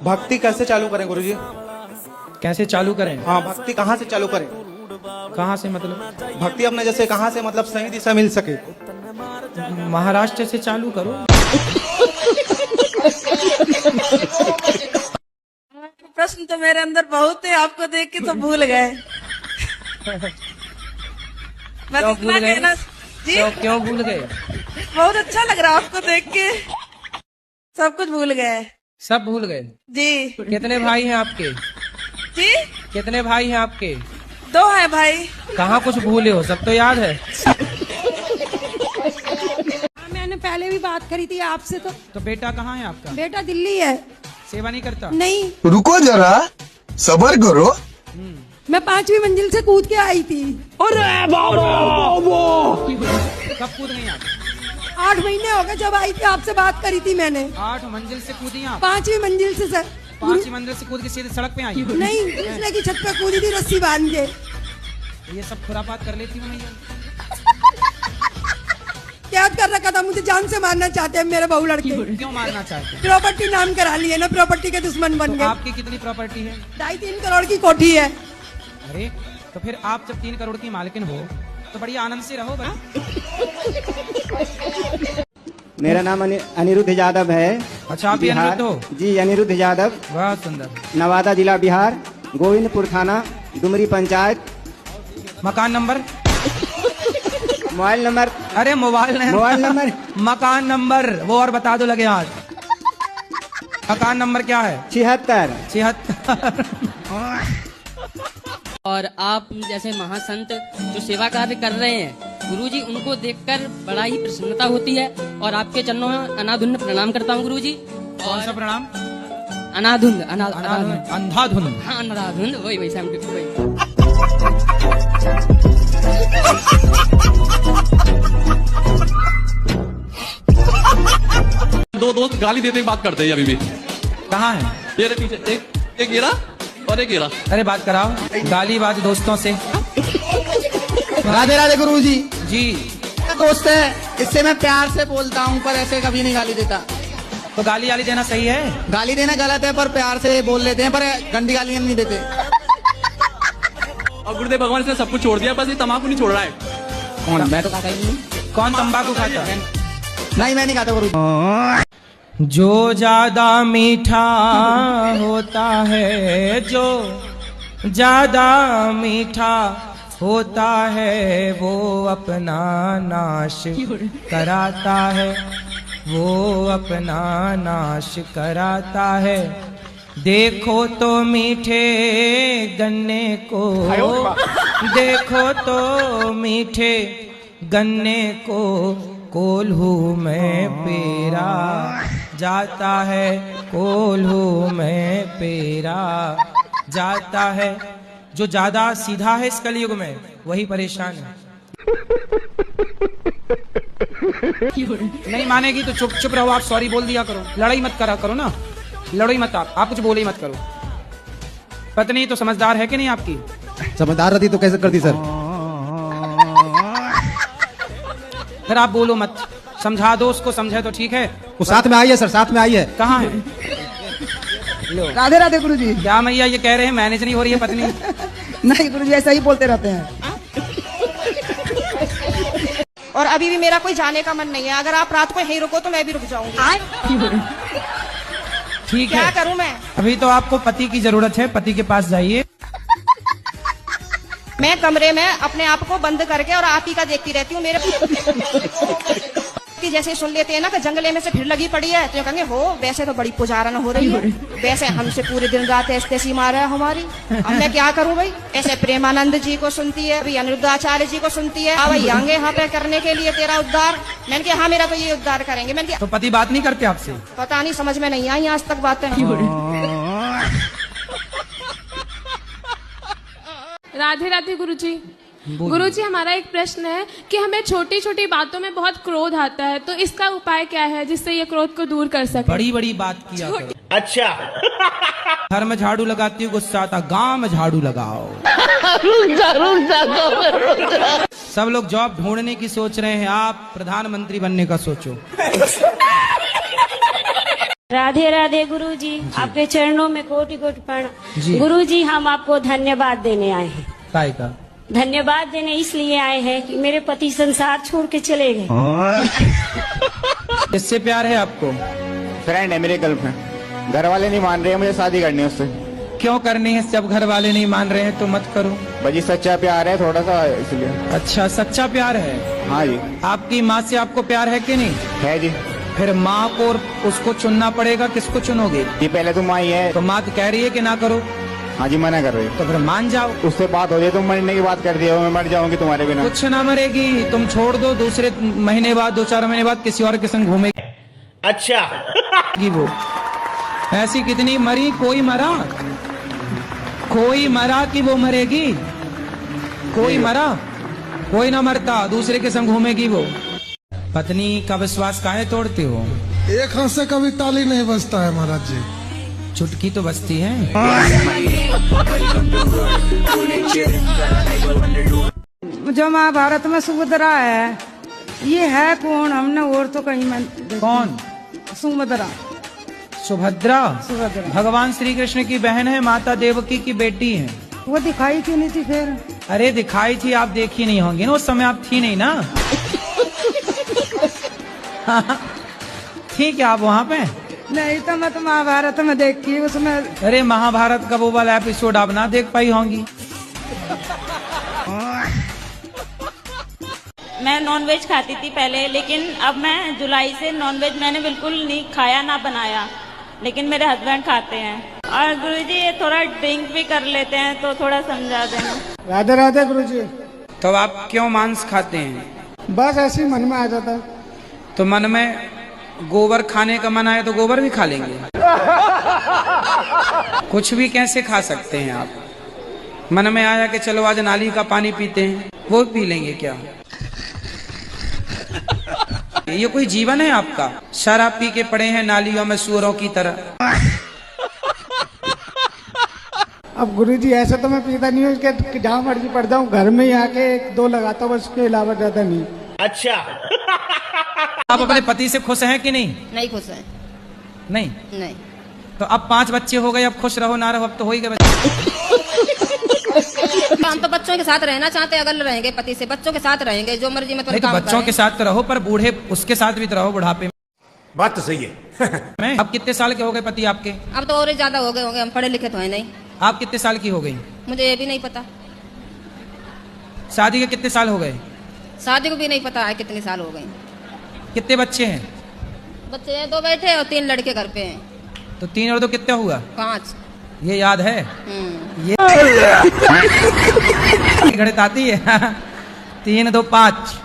भक्ति कैसे चालू करें गुरुजी? कैसे चालू करें? हाँ, भक्ति कहाँ से चालू करें? कहाँ से मतलब? भक्ति अपने जैसे कहाँ से मतलब सही दिशा मिल सके? महाराष्ट्र से चालू करो। प्रश्न तो मेरे अंदर बहुत है, आपको देख के तो भूल गए। मैं क्यों तो भूल गए? कहना जी, क्यों भूल गए? बहुत अच्छा लग रहा है आपको देख के, सब कुछ भूल गए सब भूल गए? जी। कितने भाई हैं आपके? जी, कितने भाई हैं आपके? 2 है भाई। कहाँ कुछ भूले हो? सब तो याद है। मैंने पहले भी बात करी थी आपसे। तो बेटा कहाँ है आपका? बेटा दिल्ली है। सेवा नहीं करता? नहीं, रुको जरा, सबर करो। मैं 5वीं मंजिल से कूद के आई थी। कब कूद गई आप? 8 महीने हो गए जब आई थी, आपसे बात करी थी मैंने। 8 मंजिल से कूदी आप? 5वीं मंजिल से सर। 5वीं मंजिल से कूद के सीधे सड़क पे आई? नहीं, दूसरे की छत पे कूदी थी रस्सी बांध के। ये सब खुरापात कर लेती हूँ मैं। कैद कर रखा था, मुझे जान से मारना चाहते हैं मेरे बहू लड़के। क्यों मारना चाहते हैं? प्रॉपर्टी नाम करा लिए ना, प्रॉपर्टी के दुश्मन बन तो गए। आपकी कितनी प्रॉपर्टी है? 2.5-3 करोड़ की कोठी है। अरे तो फिर आप जब 3 करोड़ की मालकिन हो तो बड़ी आनंद से रहो भाई। मेरा नाम अनिरुद्ध यादव है। अच्छा, आप ही अनिरुद्ध हो? जी, अनिरुद्ध यादव, बहुत सुंदर। नवादा जिला बिहार, गोविंदपुर थाना, डुमरी पंचायत। मकान नंबर? Mobile number? अरे मोबाइल नंबर मकान नंबर वो और बता दो लगे हाथ। मकान नंबर क्या है? 76। और आप जैसे महासंत जो सेवा कार्य कर रहे हैं गुरुजी, उनको देखकर बड़ा ही प्रसन्नता होती है और आपके चरणों में अनाधुन प्रणाम करता हूँ गुरुजी। कौन सा प्रणाम? अनाधुन अंधाधुन? हाँ, अनाधुन, वही सैम वही। दो दोस्त गाली देते बात करते हैं अभी भी। कहाँ है? ये रहे पीछे, एक गिरा और एक गिरा। अरे बात कराओ गालीबाज दोस्तों से। राधे राधे गुरुजी। जी, दोस्त है, इससे मैं प्यार से बोलता हूँ पर ऐसे कभी नहीं गाली देता। तो गाली वाली देना सही है? गाली देना गलत है पर प्यार से बोल लेते हैं, पर गंदी गालियां नहीं देते। और गुरुदेव भगवान ने सब कुछ छोड़ दिया, बस ये तम्बाकू नहीं छोड़ रहा है। कौन? मैं तो खाता ही नहीं। कौन तंबाकू खाता है? नहीं, मैं नहीं खाता गुरुजी। जो ज्यादा मीठा होता है, जो ज्यादा मीठा होता है, वो अपना नाश कराता है, वो अपना नाश कराता है। देखो तो मीठे गन्ने को, देखो तो मीठे गन्ने को, कोल्हू में पेरा जाता है, कोल्हू में पेरा जाता है। जो ज्यादा सीधा है इस कलयुग में वही परेशान है। नहीं मानेगी तो चुप चुप रहो आप, सॉरी बोल दिया करो, लड़ाई मत करा करो ना, लड़ो मत आप कुछ बोले ही मत करो। पत्नी तो समझदार है कि नहीं आपकी? समझदार रहती तो कैसे करती सर? फिर आप बोलो मत, समझा दो उसको, समझे तो ठीक है। वो साथ में आई है सर, साथ में आई है। कहाँ है? राधे राधे गुरुजी। क्या मैया ये कह रहे हैं मैनेज नहीं हो रही है पत्नी? नहीं गुरुजी, ऐसा ही बोलते रहते हैं। और अभी भी मेरा कोई जाने का मन नहीं है। अगर आप रात को यहीं रुको तो मैं भी रुक जाऊंगी। ठीक है, क्या करूं मैं? अभी तो आपको पति की जरूरत है, पति के पास जाइए। मैं कमरे में अपने आप को बंद करके और आप ही का देखती रहती हूँ। मेरे कि जैसे सुन लेते हैं ना कि जंगले में से फिर लगी पड़ी है, तो कहेंगे हो वैसे तो बड़ी पुजारन हो रही है, वैसे हमसे पूरे दिन रात ऐसी मार है हमारी। अब मैं क्या करूं भाई? ऐसे प्रेमानंद जी को सुनती है, अभी अनिरुद्धाचार्य जी को सुनती है, अब आएंगे यहाँ पे करने के लिए तेरा उद्धार। मैंने कहा हाँ, मेरा तो ये उद्धार करेंगे। मैंने कहा तो पति बात नहीं करते आपसे? पता नहीं, समझ में नहीं आई आज तक बातें। राधे राधे गुरुजी। गुरुजी, हमारा एक प्रश्न है कि हमें छोटी छोटी बातों में बहुत क्रोध आता है, तो इसका उपाय क्या है जिससे ये क्रोध को दूर कर सके? बड़ी बड़ी बात किया करो। अच्छा। घर में झाड़ू लगाती हूँ गुस्सा आता, गांव में झाड़ू लगाओ। सब लोग जॉब ढूंढने की सोच रहे हैं, आप प्रधानमंत्री बनने का सोचो। राधे राधे गुरुजी, आपके चरणों में कोटि कोटि जी। प्रणाम। गुरुजी, हम आपको धन्यवाद देने आए हैं। काय का धन्यवाद देने इसलिए आए हैं कि मेरे पति संसार छोड़ के चले गए। किससे प्यार है आपको? फ्रेंड है, मेरे गर्लफ्रेंड। घर वाले नहीं मान रहे हैं, मुझे शादी करनी है उससे। क्यों करनी है? जब घर वाले नहीं मान रहे हैं तो मत करो। भाजी सच्चा प्यार है थोड़ा सा, इसलिए। अच्छा, सच्चा प्यार है। हाँ जी। आपकी माँ से आपको प्यार है कि नहीं? है जी। फिर माँ को और उसको चुनना पड़ेगा, किसको चुनोगे? ये पहले तो माँ ही है। तो माँ तो कह रही है कि ना करो। हाँ जी, मना कर रही है। तो फिर मान जाओ। उससे बात हो जाए, तुम मरने की बात कर दिया, मैं मर जाऊंगी तुम्हारे बिना। कुछ ना मरेगी, तुम छोड़ दो, दूसरे महीने बाद 2-4 महीने बाद किसी और के संग घूमेगी। अच्छा वो ऐसी कितनी मरी, कोई मरा कि वो मरेगी? कोई मरा? कोई ना मरता, दूसरे के संग घूमेगी वो। पत्नी का विश्वास काहे तोड़ते हो? एक हाथ से कभी ताली नहीं बजता है महाराज जी। चुटकी तो बजती है। जो महाभारत में सुभद्रा है, ये है कौन? हमने और तो कहीं में कौन? सुभद्रा। सुभद्रा सुभद्रा भगवान श्री कृष्ण की बहन है, माता देवकी की बेटी है। वो दिखाई क्यों नहीं थी फिर? अरे दिखाई थी, आप देखी नहीं होंगी ना, उस समय आप थी नहीं ना। थी क्या आप वहाँ पे? नहीं तो मैं तो महाभारत में देखी उसमें। अरे महाभारत का वो वाला एपिसोड आप ना देख पाई होंगी। मैं नॉनवेज खाती थी पहले, लेकिन अब मैं जुलाई से नॉनवेज मैंने बिल्कुल नहीं खाया ना बनाया, लेकिन मेरे हस्बैंड खाते हैं। और गुरुजी ये थोड़ा ड्रिंक भी कर लेते हैं, तो थोड़ा समझा देना। राधे राधे गुरुजी। तो आप क्यों मांस खाते हैं? बस ऐसे ही मन में आ जाता है। तो मन में गोबर खाने का मन आए तो गोबर भी खा लेंगे? कुछ भी कैसे खा सकते हैं आप? मन में आया कि चलो आज नाली का पानी पीते हैं, वो पी लेंगे क्या? ये कोई जीवन है आपका? शराब पी के पड़े हैं नालियों में सूअरों की तरह। अब गुरुजी ऐसा तो मैं पीता नहीं हूँ, उसके जहाँ मर्जी पड़ जाऊँ, घर में ही आके 1-2 लगाता हूँ, बस उसके अलावा ज्यादा नहीं। अच्छा आप अपने पति से खुश हैं कि नहीं? नहीं खुश है। नहीं? नहीं। तो अब 5 बच्चे हो गए, अब खुश रहो ना रहो, अब तो हो ही गए बच्चे। हम तो बच्चों के साथ रहना चाहते हैं, अगर रहेंगे पति से बच्चों के साथ रहेंगे, जो मर्जी में नहीं तो बच्चों के साथ तो रहो, पर बूढ़े उसके साथ भी तो रहो बुढ़ापे में। बात तो सही है। अब कितने साल के हो गए पति आपके? अब तो और ज्यादा हो गए होंगे, हम पढ़े लिखे तो है नहीं। आप कितने साल की हो गई? मुझे ये भी नहीं पता। शादी के कितने साल हो गए? शादी को भी नहीं पता है कितने साल हो गए। कितने बच्चे हैं? बच्चे हैं 2 बैठे और 3 लड़के घर पे हैं। तो 3 और 2 कितना हुआ? 5। ये याद है? ये गणित आती है? 3, 2, 5।